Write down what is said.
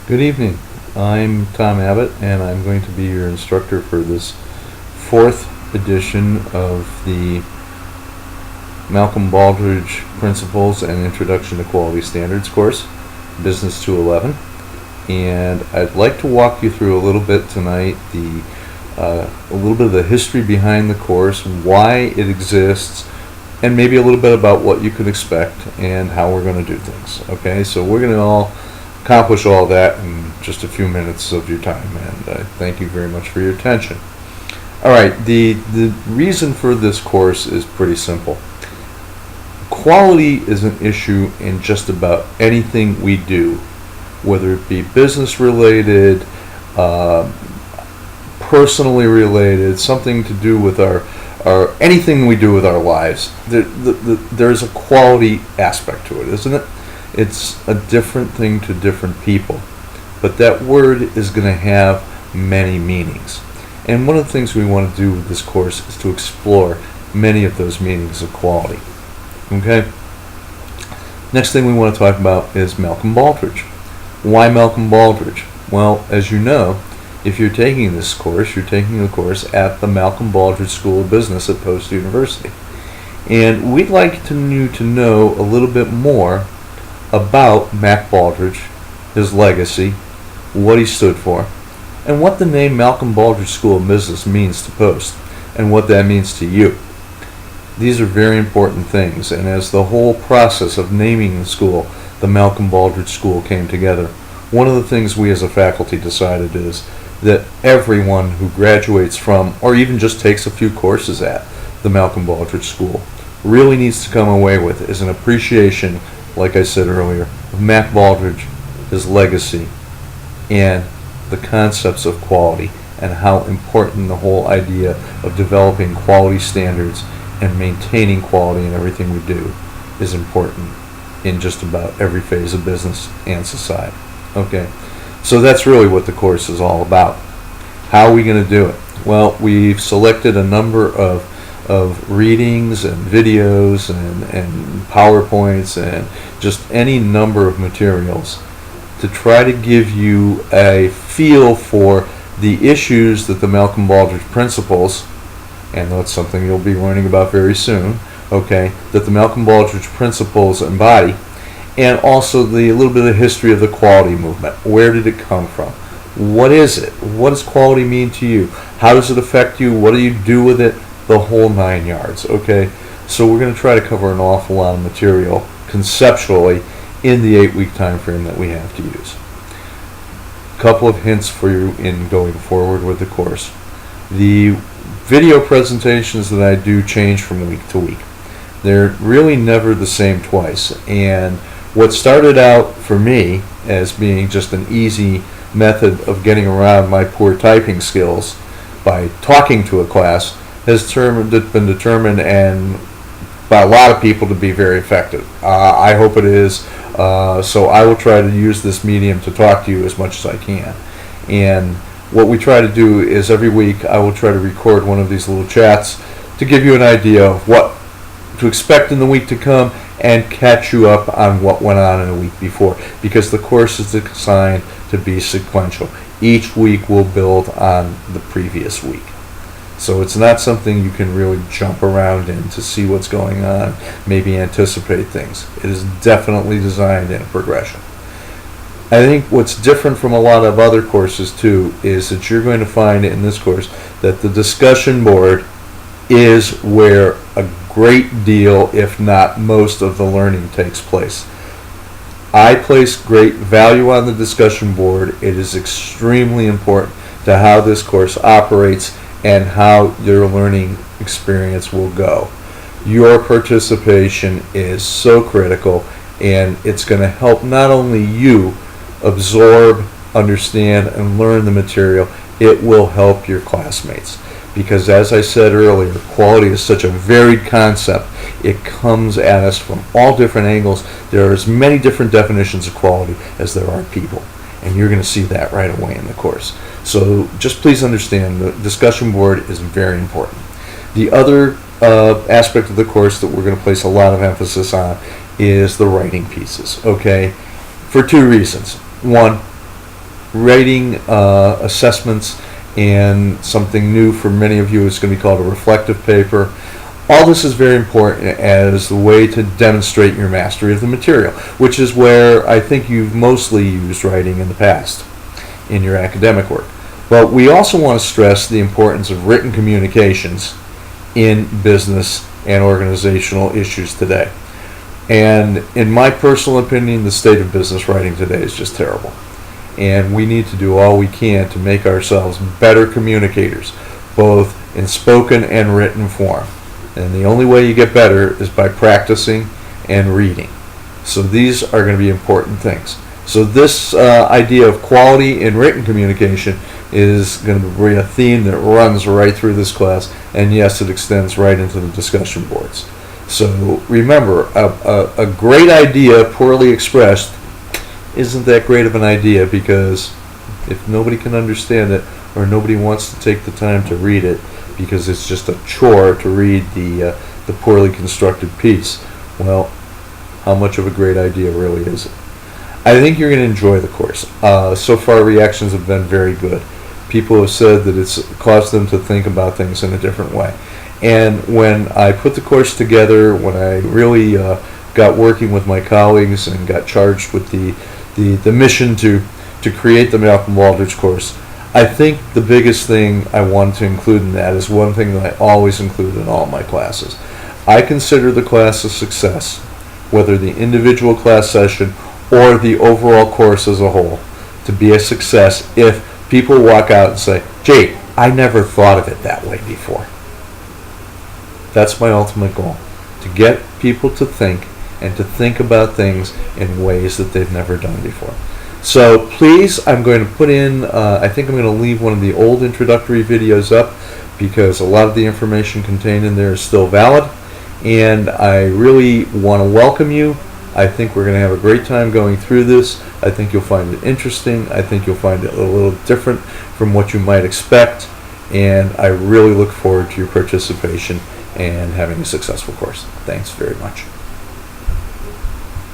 Good evening. I'm Tom Abbott, and I'm going to be your instructor for this fourth edition of the Malcolm Baldrige Principles and Introduction to Quality Standards course, Business 211. And I'd like to walk you through a little bit tonight, a little bit of the history behind the course, why it exists, and maybe a little bit about what you can expect and how we're going to do things. Okay, so we're going to accomplish all that in just a few minutes of your time, and I thank you very much for your attention. All right, the reason for this course is pretty simple. Quality is an issue in just about anything we do, whether it be business related, personally related, something to do with our anything we do with our lives. There's a quality aspect to it, isn't it? It's a different thing to different people, but that word is going to have many meanings. And one of the things we want to do with this course is to explore many of those meanings of quality. Okay? Next thing we want to talk about is Malcolm Baldrige. Why Malcolm Baldrige? Well, as you know, if you're taking this course, you're taking the course at the Malcolm Baldrige School of Business at Post University. And we'd like you to know a little bit more about Mac Baldrige, his legacy, what he stood for, and what the name Malcolm Baldrige School of Business means to Post, and what that means to you. These are very important things, and as the whole process of naming the school, the Malcolm Baldrige School, came together, one of the things we as a faculty decided is that everyone who graduates from, or even just takes a few courses at, the Malcolm Baldrige School really needs to come away with is an appreciation, like I said earlier, of Mac Baldrige, his legacy, and the concepts of quality, and how important the whole idea of developing quality standards and maintaining quality in everything we do is important in just about every phase of business and society. Okay, so that's really what the course is all about. How are we going to do it? Well, we've selected a number of readings and videos and PowerPoints and just any number of materials to try to give you a feel for the issues that the Malcolm Baldrige Principles, and that's something you'll be learning about very soon, okay, that the Malcolm Baldrige Principles embody, and also a little bit of history of the quality movement. Where did it come from? What is it? What does quality mean to you? How does it affect you? What do you do with it? The whole 9 yards, okay? So we're going to try to cover an awful lot of material conceptually in the 8-week time frame that we have to use. A couple of hints for you in going forward with the course. The video presentations that I do change from week to week. They're really never the same twice, and what started out for me as being just an easy method of getting around my poor typing skills by talking to a class has been determined and by a lot of people to be very effective. I hope it is. So I will try to use this medium to talk to you as much as I can. And what we try to do is every week I will try to record one of these little chats to give you an idea of what to expect in the week to come and catch you up on what went on in the week before, because the course is designed to be sequential. Each week will build on the previous week. So it's not something you can really jump around in to see what's going on, maybe anticipate things. It is definitely designed in a progression. I think what's different from a lot of other courses too is that you're going to find in this course that the discussion board is where a great deal, if not most, of the learning takes place. I place great value on the discussion board. It is extremely important to how this course operates and how your learning experience will go. Your participation is so critical, and it's going to help not only you absorb, understand, and learn the material, it will help your classmates. Because as I said earlier, quality is such a varied concept. It comes at us from all different angles. There are as many different definitions of quality as there are people. And you're going to see that right away in the course. So just please understand the discussion board is very important. The other aspect of the course that we're going to place a lot of emphasis on is the writing pieces, okay? For two reasons. One, writing assessments, and something new for many of you is going to be called a reflective paper. All this is very important as a way to demonstrate your mastery of the material, which is where I think you've mostly used writing in the past in your academic work. But we also want to stress the importance of written communications in business and organizational issues today. And in my personal opinion, the state of business writing today is just terrible. And we need to do all we can to make ourselves better communicators, both in spoken and written form. And the only way you get better is by practicing and reading. So these are going to be important things. So this idea of quality in written communication is going to be a theme that runs right through this class, and yes, it extends right into the discussion boards. So remember, a great idea poorly expressed isn't that great of an idea, because if nobody can understand it, or nobody wants to take the time to read it because it's just a chore to read the poorly constructed piece, well, how much of a great idea really is it? I think you're going to enjoy the course. So far, reactions have been very good. People have said that it's caused them to think about things in a different way. And when I put the course together, when I really got working with my colleagues and got charged with the mission to create the Malcolm Baldrige course, I think the biggest thing I wanted to include in that is one thing that I always include in all my classes. I consider the class a success, whether the individual class session or the overall course as a whole, to be a success if people walk out and say, "Gee, I never thought of it that way before." That's my ultimate goal, to get people to think and to think about things in ways that they've never done before. So please, I'm going to put in, I think I'm going to leave one of the old introductory videos up, because a lot of the information contained in there is still valid, and I really want to welcome you. I think we're going to have a great time going through this. I think you'll find it interesting. I think you'll find it a little different from what you might expect, and I really look forward to your participation and having a successful course. Thanks very much.